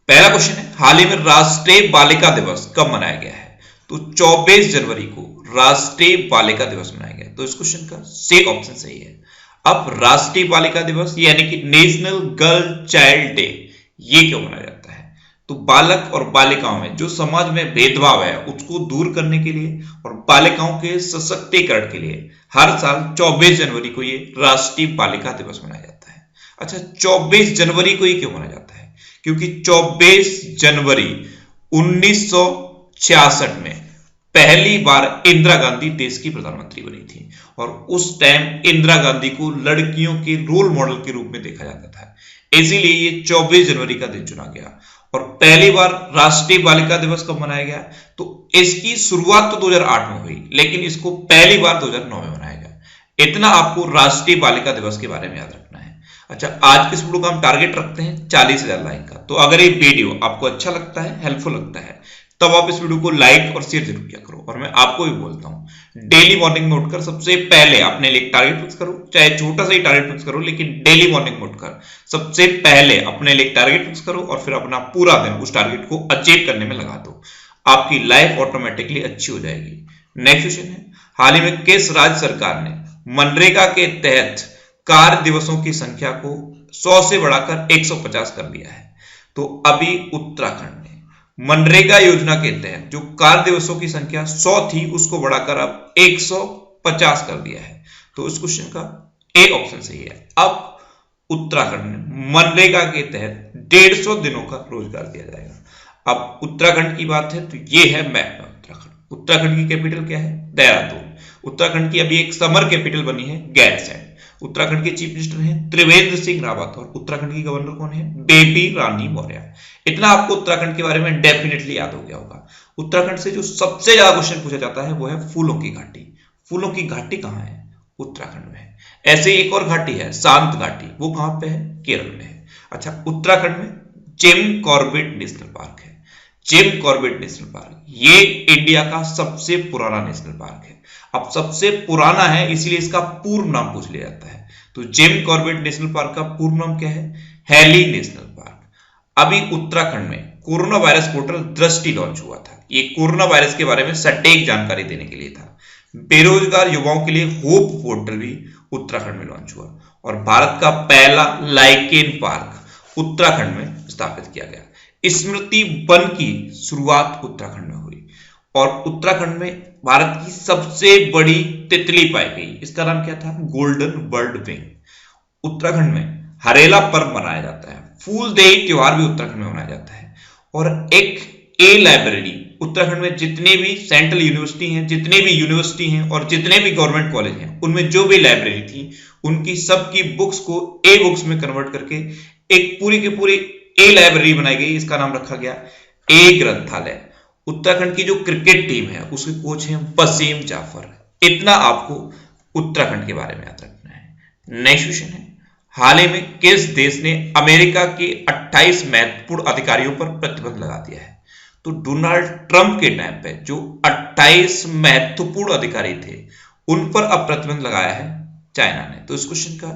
पहला क्वेश्चन है, हाल ही में राष्ट्रीय बालिका दिवस कब मनाया गया है? तो 24 जनवरी को राष्ट्रीय बालिका दिवस मनाया गया। तो इस क्वेश्चन का सी ऑप्शन सही है। अब राष्ट्रीय बालिका दिवस यानी कि नेशनल गर्ल चाइल्ड डे, ये क्यों मनाया जाता है? तो बालक और बालिकाओं में जो समाज में भेदभाव है उसको दूर करने के लिए और बालिकाओं के सशक्तिकरण के लिए हर साल 24 जनवरी को ये राष्ट्रीय बालिका दिवस मनाया जाता है। अच्छा, 24 जनवरी को ही क्यों मनाया जाता है? क्योंकि 24 जनवरी 1966 में पहली बार इंदिरा गांधी देश की प्रधानमंत्री बनी थी और उस टाइम इंदिरा गांधी को लड़कियों के रोल मॉडल के रूप में देखा जाता था, इसीलिए ये 24 जनवरी का दिन चुना गया। और पहली बार राष्ट्रीय बालिका दिवस कब मनाया गया? तो इसकी शुरुआत तो 2008 में हुई, लेकिन इसको पहली बार 2009 में मनाया गया। इतना आपको राष्ट्रीय बालिका दिवस के बारे में याद रखना है। अच्छा, आज के इस वीडियो का हम टारगेट रखते हैं 40,000 लाइक का। तो अगर ये वीडियो आपको अच्छा लगता है, हेल्पफुल लगता है, तब आप इस वीडियो को लाइक और शेयर जरूर किया करो। और मैं आपको भी बोलता हूं, डेली मॉर्निंग में उठकर सबसे पहले अपने लिए टारगेट फिक्स करो, चाहे छोटा सा ही टारगेट फिक्स करो, लेकिन डेली मॉर्निंग में उठकर सबसे पहले अपने लिए टारगेट फिक्स करो और फिर अपना पूरा दिन उस टारगेट को अचीव करने में लगा दो। आपकी लाइफ ऑटोमेटिकली अच्छी हो जाएगी। नेक्स्ट क्वेश्चन है, हाल ही में किस राज्य सरकार ने मनरेगा के तहत कार्य दिवसों की संख्या को 100 से बढ़ाकर 150 कर दिया है? तो अभी उत्तराखंड ने मनरेगा योजना के तहत जो कार्य दिवसों की संख्या 100 थी उसको बढ़ाकर अब 150 कर दिया है। तो इस क्वेश्चन का ए ऑप्शन सही है। अब उत्तराखंड में मनरेगा के तहत 150 दिनों का रोजगार दिया जाएगा। अब उत्तराखंड की बात है तो ये है मैप में उत्तराखंड। उत्तराखंड की कैपिटल क्या है? देहरादून। उत्तराखंड की अभी एक समर कैपिटल बनी है गैरसैंण। उत्तराखंड के चीफ मिनिस्टर हैं त्रिवेंद्र सिंह रावत और उत्तराखंड की गवर्नर कौन है? बेबी रानी मौर्य। इतना आपको उत्तराखंड के बारे में डेफिनेटली याद हो गया होगा। उत्तराखंड से जो सबसे ज्यादा क्वेश्चन पूछा जाता है वो है फूलों की घाटी। फूलों की घाटी कहां है? उत्तराखंड में है। ऐसे एक और घाटी है शांत घाटी, वो कहां पे है? केरल में है। अच्छा, उत्तराखंड में जिम कॉर्बेट नेशनल पार्क है। जिम कॉर्बेट नेशनल पार्क ये इंडिया का सबसे पुराना नेशनल पार्क है। अब सबसे पुराना है इसलिए इसका पूर्व नाम पूछ लिया जाता है। तो जिम कॉर्बेट नेशनल पार्क का पूर्व नाम क्या है? Hailey national park. अभी उत्तराखंड में corona virus portal Drishti launch हुआ था। ये कोरोना वायरस के बारे में सटीक जानकारी देने के लिए था। बेरोजगार युवाओं के लिए होप पोर्टल भी उत्तराखंड में लॉन्च हुआ और भारत का पहला लाइकेन पार्क उत्तराखंड में स्थापित किया गया। स्मृति वन की शुरुआत उत्तराखंड में हुई और उत्तराखंड में भारत की सबसे बड़ी तितली पाई गई। इसका नाम क्या था? Golden bird wing. उत्तराखंड में हरेला पर्व मनाया जाता है। फूलदेई त्योहार भी उत्तराखंड में मनाया जाता है। और एक ए लाइब्रेरी, उत्तराखंड में जितने भी सेंट्रल यूनिवर्सिटी हैं, जितने भी यूनिवर्सिटी हैं और जितने भी गवर्नमेंट कॉलेज हैं, उनमें जो भी लाइब्रेरी थी उनकी सबकी बुक्स को ए बुक्स में कन्वर्ट करके एक पूरी की पूरी ए लाइब्रेरी बनाई गई। इसका नाम रखा गया ए ग्रंथालय। उत्तराखंड की जो क्रिकेट टीम है उसके कोच हैं वसीम जाफर। इतना आपको उत्तराखंड के बारे में याद रखना है। नेक्स्ट क्वेश्चन है, हाल ही में किस देश ने अमेरिका के 28 महत्वपूर्ण अधिकारियों पर प्रतिबंध लगा दिया है? तो डोनाल्ड ट्रंप के टाइम पे जो 28 महत्वपूर्ण अधिकारी थे उन पर अब प्रतिबंध लगाया है चाइना ने। तो इस क्वेश्चन का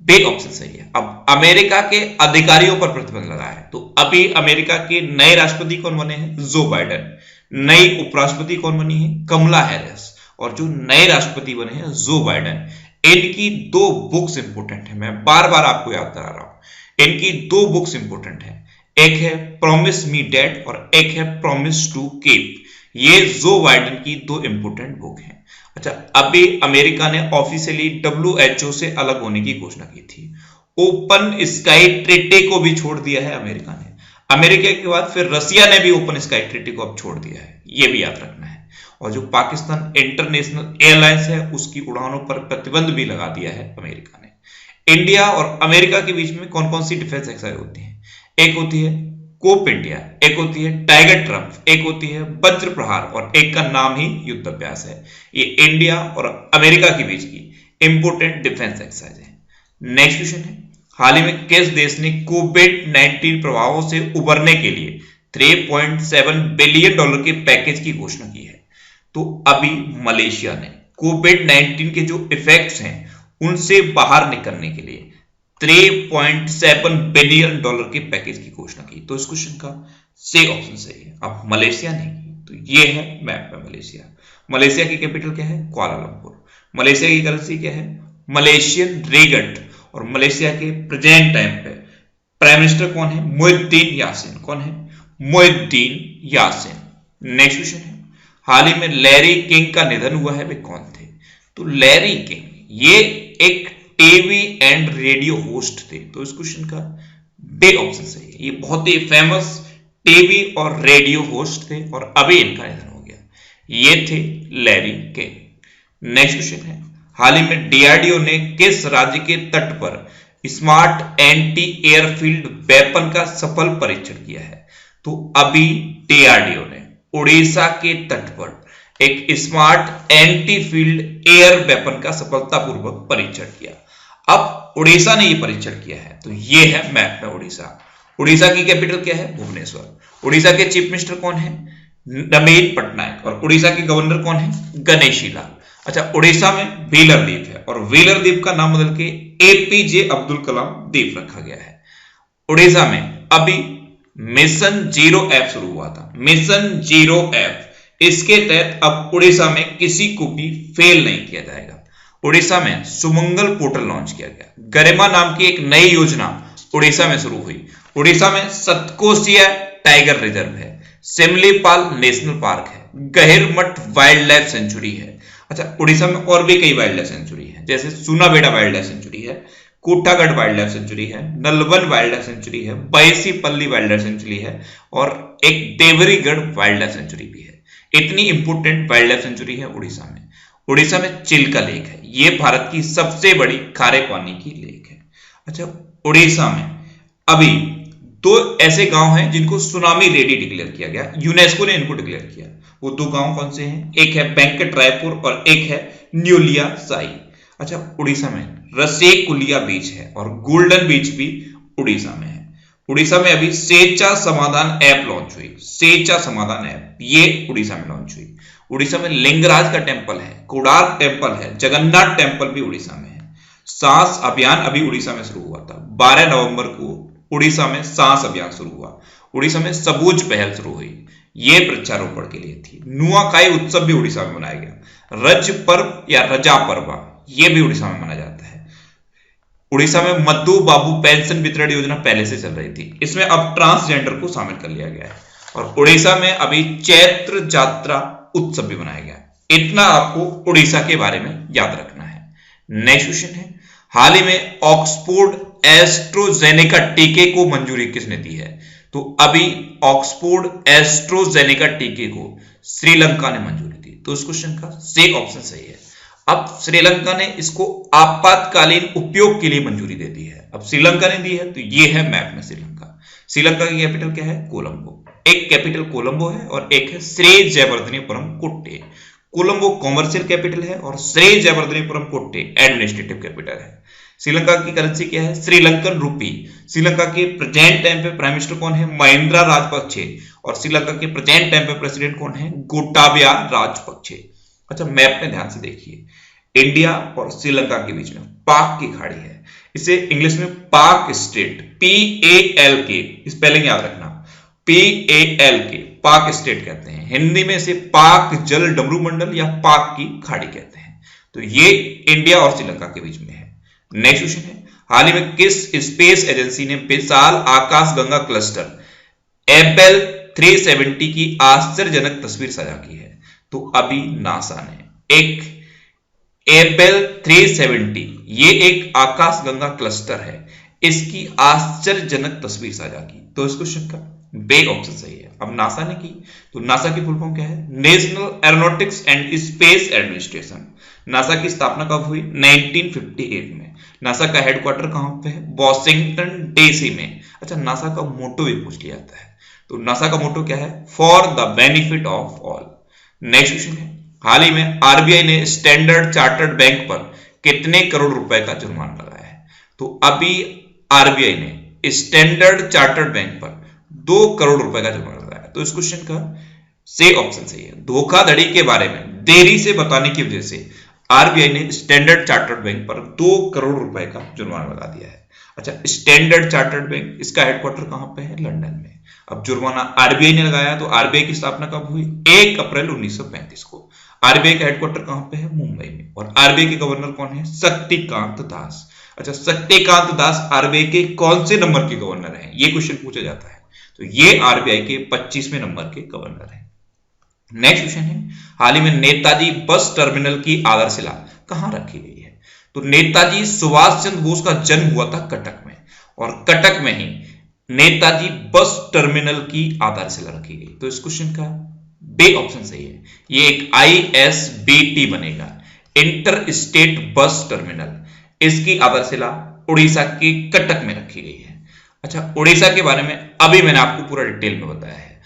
बी ऑप्शन सही है। अब अमेरिका के अधिकारियों पर प्रतिबंध लगा है। तो अभी अमेरिका के नए राष्ट्रपति कौन बने हैं? Joe Biden. नई उपराष्ट्रपति कौन बनी है? कमला हैरिस। और जो नए राष्ट्रपति बने हैं जो बाइडेन, इनकी 2 बुक्स इंपोर्टेंट है। मैं बार बार आपको याद करा रहा हूं, इनकी 2 बुक्स इंपोर्टेंट है। एक है प्रॉमिस मी डैड और एक है प्रॉमिस टू कीप। ये जो बाइडेन की 2 इंपोर्टेंट बुक हैं। अच्छा, अभी अमेरिका ने ऑफिशियली WHO से अलग होने की घोषणा की थी। ओपन स्काई ट्रीटी को भी छोड़ दिया है अमेरिका ने। अमेरिका के बाद फिर रसिया ने भी ओपन स्काई ट्रीटी को अब छोड़ दिया है, ये भी याद रखना है। और जो पाकिस्तान इंटरनेशनल एयरलाइंस है उसकी उड़ानों पर प्रतिबंध भी लगा दिया है अमेरिका ने। इंडिया और अमेरिका के बीच में कौन कौन सी डिफेंस एक्सरसाइज होती है? एक होती है कोप इंडिया, एक होती है टाइगर ट्रम्प, एक होती है वज्र प्रहार और एक का नाम ही युद्ध अभ्यास है। ये इंडिया और अमेरिका के बीच की इंपोर्टेंट डिफेंस एक्सरसाइज है। नेक्स्ट क्वेश्चन है, हाल ही में किस देश ने कोविड-19 प्रभावों से उबरने के लिए $3.7 बिलियन के पैकेज की घोषणा की है? तो अभी मलेशिया ने कोविड-19 के जो इफेक्ट्स हैं उनसे बाहर निकलने के लिए $3.7 बिलियन के पैकेज की घोषणा की। तो इस क्वेश्चन का सी ऑप्शन सही है। अब मलेशिया नहीं, तो ये है मैप में मलेशिया। मलेशिया की कैपिटल क्या है? कुआलालंपुर। मलेशिया की करेंसी क्या है? Malaysian ringgit. और मलेशिया के प्रेजेंट टाइम पे प्राइम मिनिस्टर कौन है? मुहिद्दीन यासिन। कौन है? मुहिद्दीन यासिन। नेक्स्ट क्वेश्चन है, हाल ही में लैरी किंग का निधन हुआ है, वे कौन थे? तो लैरी किंग ये एक टीवी एंड रेडियो होस्ट थे। तो इस क्वेश्चन का बी ऑप्शन सही है। ये बहुत ही फेमस टीवी और रेडियो होस्ट थे और अभी इनका निधन हो गया। ये थे लैरी किंग। नेक्स्ट क्वेश्चन है, हाल ही में डीआरडीओ ने किस राज्य के तट पर स्मार्ट एंटी एयरफील्ड वेपन का सफल परीक्षण किया है? तो अभी डीआरडीओ ने उड़ीसा के तट पर एक smart anti field air weapon का सफलतापूर्वक परीक्षण किया। अब उड़ीसा ने यह परीक्षण किया है, तो यह है मैप में उड़ीसा। उड़ीसा की कैपिटल क्या है? भुवनेश्वर। उड़ीसा के चीफ मिनिस्टर कौन है? नवीन पटनायक। और उड़ीसा के गवर्नर कौन है? गणेशी लाल। अच्छा, उड़ीसा में व्हीलर द्वीप है और व्हीलर द्वीप का नाम बदल के एपीजे अब्दुल कलाम द्वीप रखा गया है। उड़ीसा में अभी मिशन 0F शुरू हुआ था। मिशन 0F, इसके तहत अब उड़ीसा में किसी को भी फेल नहीं किया जाएगा। उड़ीसा में सुमंगल पोर्टल लॉन्च किया गया। गरिमा नाम की एक नई योजना उड़ीसा में शुरू हुई। उड़ीसा में सतकोसिया टाइगर रिजर्व है, सिमलीपाल नेशनल पार्क है, गहिरमठ वाइल्ड लाइफ सेंचुरी है। अच्छा, उड़ीसा में और भी कई वाइल्ड लाइफ सेंचुरी है, जैसे सुनाबेड़ा वाइल्ड लाइफ सेंचुरी है, कोटागढ़ वाइल्ड लाइफ सेंचुरी है, नलवन वाइल्ड लाइफ सेंचुरी है, बैसीपल्ली वाइल्ड लाइफ सेंचुरी है और एक देवरीगढ़ वाइल्ड लाइफ सेंचुरी भी है। इतनी इंपोर्टेंट वाइल्ड लाइफ सेंचुरी है उड़ीसा में। उड़ीसा में चिल्का लेक है, यह भारत की सबसे बड़ी खारे पानी की लेक है। अच्छा, उड़ीसा में अभी दो ऐसे गांव हैं जिनको सुनामी रेडी डिक्लेयर किया गया, यूनेस्को ने इनको डिक्लेयर किया। वो दो गांव कौन से हैं? एक है वेंकट रायपुर और एक है न्यूलिया साई। अच्छा, उड़ीसा में रसेकुलिया बीच है और गोल्डन बीच भी उड़ीसा में है। उड़ीसा में अभी सेचा समाधान ऐप लॉन्च हुई। सेचा समाधान ऐप ये उड़ीसा में लॉन्च हुई। उड़ीसा में लिंगराज का टेम्पल है, कोणार्क टेम्पल है, जगन्नाथ टेम्पल भी उड़ीसा में है। सांस अभियान अभी उड़ीसा में शुरू हुआ था। 12 नवंबर को उड़ीसा में सांस अभियान शुरू हुआ। उड़ीसा में सबूज पहल शुरू हुई, ये वृक्षारोपण के लिए थी। नुआखाई उत्सव भी उड़ीसा में मनाया गया। रज पर्व या रजा पर्व ये भी उड़ीसा में मनाया जाता है। उड़ीसा में मधु बाबू पेंशन वितरण योजना पहले से चल रही थी, इसमें अब ट्रांसजेंडर को शामिल कर लिया गया है। और उड़ीसा में अभी चैत्र जात्रा उत्सव भी मनाया गया। इतना आपको उड़ीसा के बारे में याद रखना है। नेक्स्ट क्वेश्चन है, हाल ही में ऑक्सफोर्ड एस्ट्रोजेनेका टीके को मंजूरी किसने दी है? तो अभी ऑक्सफोर्ड एस्ट्रोजेनेका टीके को श्रीलंका ने मंजूरी दी। तो इस क्वेश्चन का सी ऑप्शन सही है। अब श्रीलंका ने इसको आपातकालीन उपयोग के लिए मंजूरी दे दी है। अब श्रीलंका ने दी है, तो ये है मैप में श्रीलंका। श्रीलंका की कैपिटल क्या है? कोलंबो। एक कैपिटल कोलंबो है और एक है श्री जयवर्धनेपुरम कोट्टे। कोलंबो कॉमर्शियल कैपिटल है और श्री जयवर्धनेपुरम कोट्टे एडमिनिस्ट्रेटिव कैपिटल है। श्रीलंका की करेंसी क्या है? श्रीलंकन रुपी। श्रीलंका के प्रेजेंट टाइम पे प्राइम मिनिस्टर कौन है? महिंद्रा राजपक्षे। और श्रीलंका के प्रेजेंट टाइम पे प्रेसिडेंट कौन है? गोटाबया राजपक्षे। अच्छा, मैप में ध्यान से देखिए, इंडिया और श्रीलंका के बीच में पाक की खाड़ी है। इसे इंग्लिश में पाक स्टेट, PALK, स्पेलिंग याद रखना, PALK, पाक स्टेट कहते हैं। हिंदी में इसे पाक जल डमरू मंडल या पाक की खाड़ी कहते हैं। तो ये इंडिया और श्रीलंका के बीच में है। नेक्स्ट क्वेश्चन है, हाल ही में किस स्पेस एजेंसी ने विशाल आकाशगंगा क्लस्टर एबेल 370 की आश्चर्यजनक तस्वीर साझा की है? तो अभी नासा ने एक एबेल 370, ये एक आकाशगंगा क्लस्टर है, इसकी आश्चर्यजनक तस्वीर साझा की। तो इस क्वेश्चन का बी ऑप्शन सही है। अब नासा ने की, तो नासा की फुल फॉर्म क्या है? National aeronautics and space administration. NASA की स्थापना कब हुई? 1958 में। नासा का हेडक्वार्टर कहां पे है? वॉशिंगटन डीसी में। अच्छा, नासा का मोटो भी पूछ लिया जाता है, तो नासा का मोटो क्या है? For the benefit of all. Next question है, हाल ही में आरबीआई ने स्टैंडर्ड चार्टर्ड बैंक पर कितने करोड़ रुपए का जुर्माना लगाया है? तो अभी आरबीआई ने स्टैंडर्ड चार्टर्ड बैंक पर 2 करोड़ रुपए का जुर्माना लगाया। तो इस क्वेश्चन का सी ऑप्शन सही है। धोखाधड़ी के बारे में देरी से बताने की वजह से आरबीआई ने स्टैंडर्ड चार्टर्ड बैंक पर 2 करोड़ रुपए का जुर्माना लगा दिया है। अच्छा, स्टैंडर्ड चार्टर्ड बैंक, इसका हेडक्वार्टर कहां पे है? लंदन में। अब जुर्माना आरबीआई ने लगाया, तो आरबीआई की स्थापना कब हुई? 1 अप्रैल 1935 को। आरबीआई का हेडक्वार्टर कहां पे है? मुंबई में। और आरबीआई के गवर्नर कौन है? शक्तिकांत दास। अच्छा, शक्तिकांत दास आरबीआई के कौन से नंबर के गवर्नर हैं? ये क्वेश्चन पूछा जाता है। तो ये आरबीआई के 25वें नंबर के गवर्नर हैं। नेक्स्ट क्वेश्चन है, हाल ही में नेताजी बस टर्मिनल की आधारशिला कहां रखी गई है? तो नेताजी सुभाष चंद्र बोस का जन्म हुआ था कटक में, और कटक में ही नेताजी बस टर्मिनल की आधारशिला रखी गई। तो इस क्वेश्चन का बी ऑप्शन सही है। ये एक ISBT बनेगा, इंटर स्टेट बस टर्मिनल। इसकी आधारशिला उड़ीसा के कटक में रखी गई है। अच्छा, उड़ीसा के बारे में अभी मैंने आपको पूरा डिटेल में बताया है।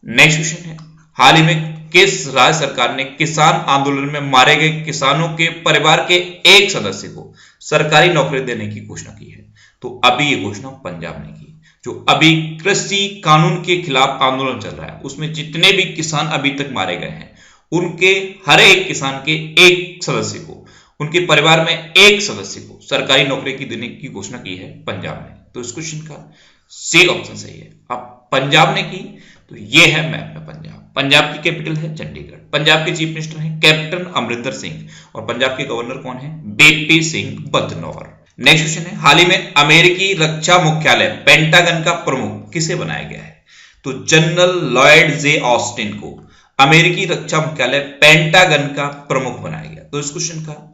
नेक्स्ट क्वेश्चन है, हाल ही में किस राज्य सरकार ने किसान आंदोलन में मारे गए किसानों के परिवार के एक सदस्य को सरकारी नौकरी देने की घोषणा की है? तो अभी ये घोषणा पंजाब ने की। जो अभी कृषि कानून के खिलाफ आंदोलन चल रहा है, उसमें जितने भी किसान अभी तक मारे गए हैं, उनके हर एक किसान के एक सदस्य को, उनके परिवार में एक सदस्य को सरकारी नौकरी की देने की घोषणा की है पंजाब ने। तो इस क्वेश्चन का सी ऑप्शन सही है। अब पंजाब ने की, तो ये है मैप में पंजाब। पंजाब की कैपिटल है चंडीगढ़। पंजाब के चीफ मिनिस्टर हैं कैप्टन अमरिंदर सिंह, और पंजाब के गवर्नर कौन है? BP Singh Badnore. Next question है, हाल ही में अमेरिकी रक्षा मुख्यालय पेंटागन का प्रमुख किसे बनाया गया है? तो जनरल लॉयड जे ऑस्टिन को अमेरिकी रक्षा मुख्यालय पेंटागन का प्रमुख बनाया गया। तो इस क्वेश्चन का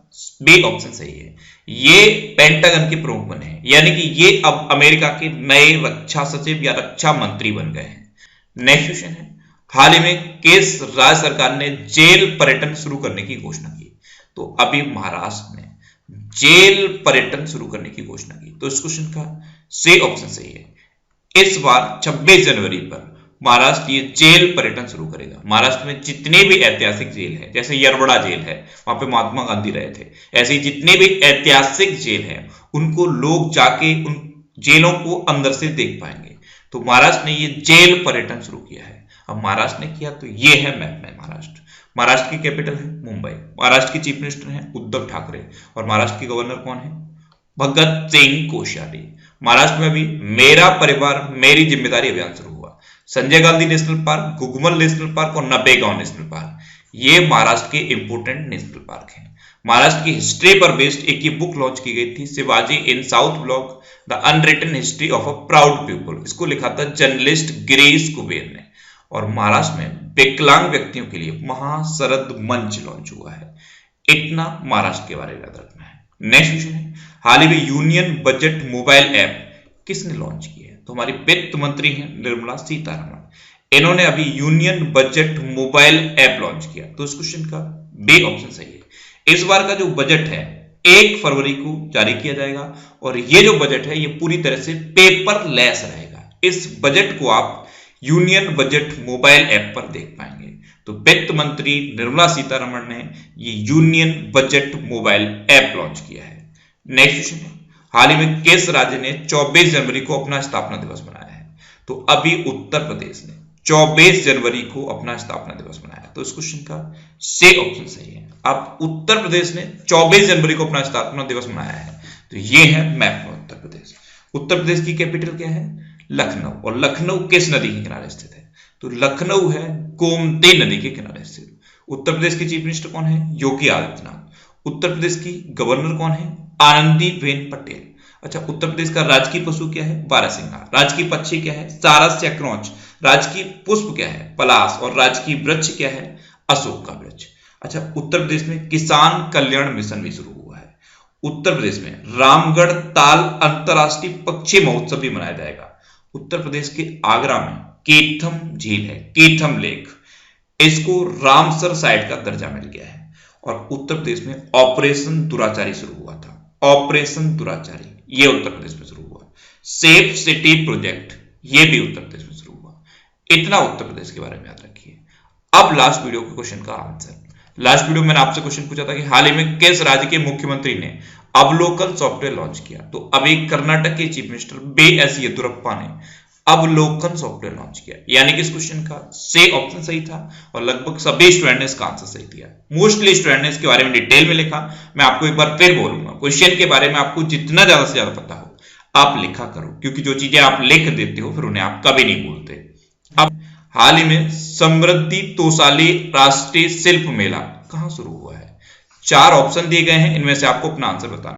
बी ऑप्शन सही है। ये पेंटागन के प्रमुख बने हैं, यानी कि ये अब अमेरिका के नए रक्षा सचिव या रक्षा मंत्री बन गए हैं। नेक्स्ट क्वेश्चन है, हाल ही में किस राज्य सरकार ने जेल पर्यटन शुरू करने की घोषणा की? तो अभी महाराष्ट्र ने जेल पर्यटन शुरू करने की घोषणा की। तो इस क्वेश्चन का सी ऑप्शन सही है। इस बार 26 जनवरी पर महाराष्ट्र ये जेल पर्यटन शुरू करेगा। महाराष्ट्र में जितने भी ऐतिहासिक जेल है, जैसे यरवड़ा जेल है, वहां पे महात्मा गांधी रहे थे, ऐसे ही जितने भी ऐतिहासिक जेल है, उनको लोग जाके उन जेलों को अंदर से देख पाएंगे। तो महाराष्ट्र ने ये जेल पर्यटन शुरू किया है। अब महाराष्ट्र ने किया, तो ये है मैप में महाराष्ट्र। महाराष्ट्र की कैपिटल है मुंबई। महाराष्ट्र के चीफ मिनिस्टर हैं उद्धव ठाकरे, और महाराष्ट्र के गवर्नर कौन है? भगत सिंह कोश्यारी। महाराष्ट्र में भी मेरा परिवार मेरी जिम्मेदारी अभियान शुरू हुआ। Sanjay Gandhi national park, Gugamal national park और नपेगांव नेशनल पार्क, ये महाराष्ट्र के इंपोर्टेंट नेशनल पार्क हैं। महाराष्ट्र की हिस्ट्री पर बेस्ड एक ये बुक लॉन्च की गई थी, Shivaji in south block the unwritten history of a proud people. इसको लिखा था जर्नलिस्ट गिरीश कुबेर ने। और महाराष्ट्र में विकलांग व्यक्तियों के लिए महाशरद मंच लॉन्च हुआ है। इतना महाराष्ट्र के बारे में याद रखना है। नेक्स्ट क्वेश्चन है, हाल ही में यूनियन बजट मोबाइल ऐप किसने लॉन्च की है? तो हमारी वित्त मंत्री हैं निर्मला सीतारमण। इन्होंने अभी union budget mobile app launch किया। तो इस क्वेश्चन का बी ऑप्शन सही है। इस बार का जो बजट है 1 फरवरी को जारी किया जाएगा, और ये जो बजट है ये पूरी तरह से पेपरलेस रहेगा। इस बजट को आप यूनियन बजट मोबाइल ऐप पर देख पाएंगे। तो वित्त मंत्री निर्मला सीतारमण ने ये union budget mobile app launch किया है। नेक्स्ट क्वेश्चन है, हाल ही में किस राज्य ने 24 जनवरी को अपना स्थापना दिवस मनाया है? तो अभी उत्तर प्रदेश ने 24 जनवरी को अपना स्थापना दिवस मनाया। तो इस क्वेश्चन का सी ऑप्शन सही है। अब उत्तर प्रदेश ने 24 जनवरी को अपना स्थापना दिवस मनाया है। तो ये है मैप में उत्तर प्रदेश। उत्तर प्रदेश की कैपिटल क्या है? लखनऊ। और लखनऊ किस नदी के किनारे स्थित है? तो लखनऊ है गोमती नदी के किनारे स्थित। उत्तर प्रदेश के चीफ मिनिस्टर कौन है? योगी आदित्यनाथ। उत्तर प्रदेश की गवर्नर कौन है? आनंदीबेन पटेल। अच्छा, उत्तर प्रदेश का राजकीय पशु क्या है? बारहसिंगा। राजकीय पक्षी क्या है? सारस या क्रोंच। राजकीय पुष्प क्या है? पलाश। और राजकीय वृक्ष क्या है? अशोक का वृक्ष। अच्छा, उत्तर प्रदेश में किसान कल्याण मिशन भी शुरू हुआ है। उत्तर प्रदेश में रामगढ़ ताल अंतरराष्ट्रीय पक्षी महोत्सव भी मनाया जाएगा। उत्तर प्रदेश के आगरा में केथम झील है, केथम लेक, इसको रामसर साइट का दर्जा मिल गया है। और उत्तर प्रदेश में ऑपरेशन दुराचारी शुरू हुआ था। ऑपरेशन दुराचारी ये उत्तर प्रदेश में शुरू हुआ। सेफ सिटी प्रोजेक्ट ये भी उत्तर प्रदेश में शुरू हुआ। इतना उत्तर प्रदेश के बारे में याद रखिए। अब लास्ट वीडियो के क्वेश्चन का आंसर। लास्ट वीडियो में मैंने आपसे क्वेश्चन पूछा था कि हाल ही में किस राज्य के मुख्यमंत्री ने अवलोकन सॉफ्टवेयर लॉन्च किया? तो अभी कर्नाटक के चीफ मिनिस्टर BS येदियुरप्पा ने अवलोकन सॉफ्टवेयर लॉन्च किया। यानी कि इस क्वेश्चन का सी ऑप्शन सही था, और लगभग सभी स्टूडेंट ने इसका आंसर सही दिया। मोस्टली स्टूडेंट ने इसके बारे में डिटेल में लिखा। मैं आपको एक बार फिर बोलूंगा, क्वेश्चन के बारे में आपको जितना ज्यादा से ज्यादा पता हो, आप लिखा करो, क्योंकि जो चीजें आप लिख देते हो फिर उन्हें आप कभी नहीं भूलते। अब हाल ही में समृद्धि तोसाली राष्ट्रीय शिल्प मेला कहां शुरू हुआ है? 4 ऑप्शन दिए गए हैं, इनमें से आपको अपना आंसर बताना।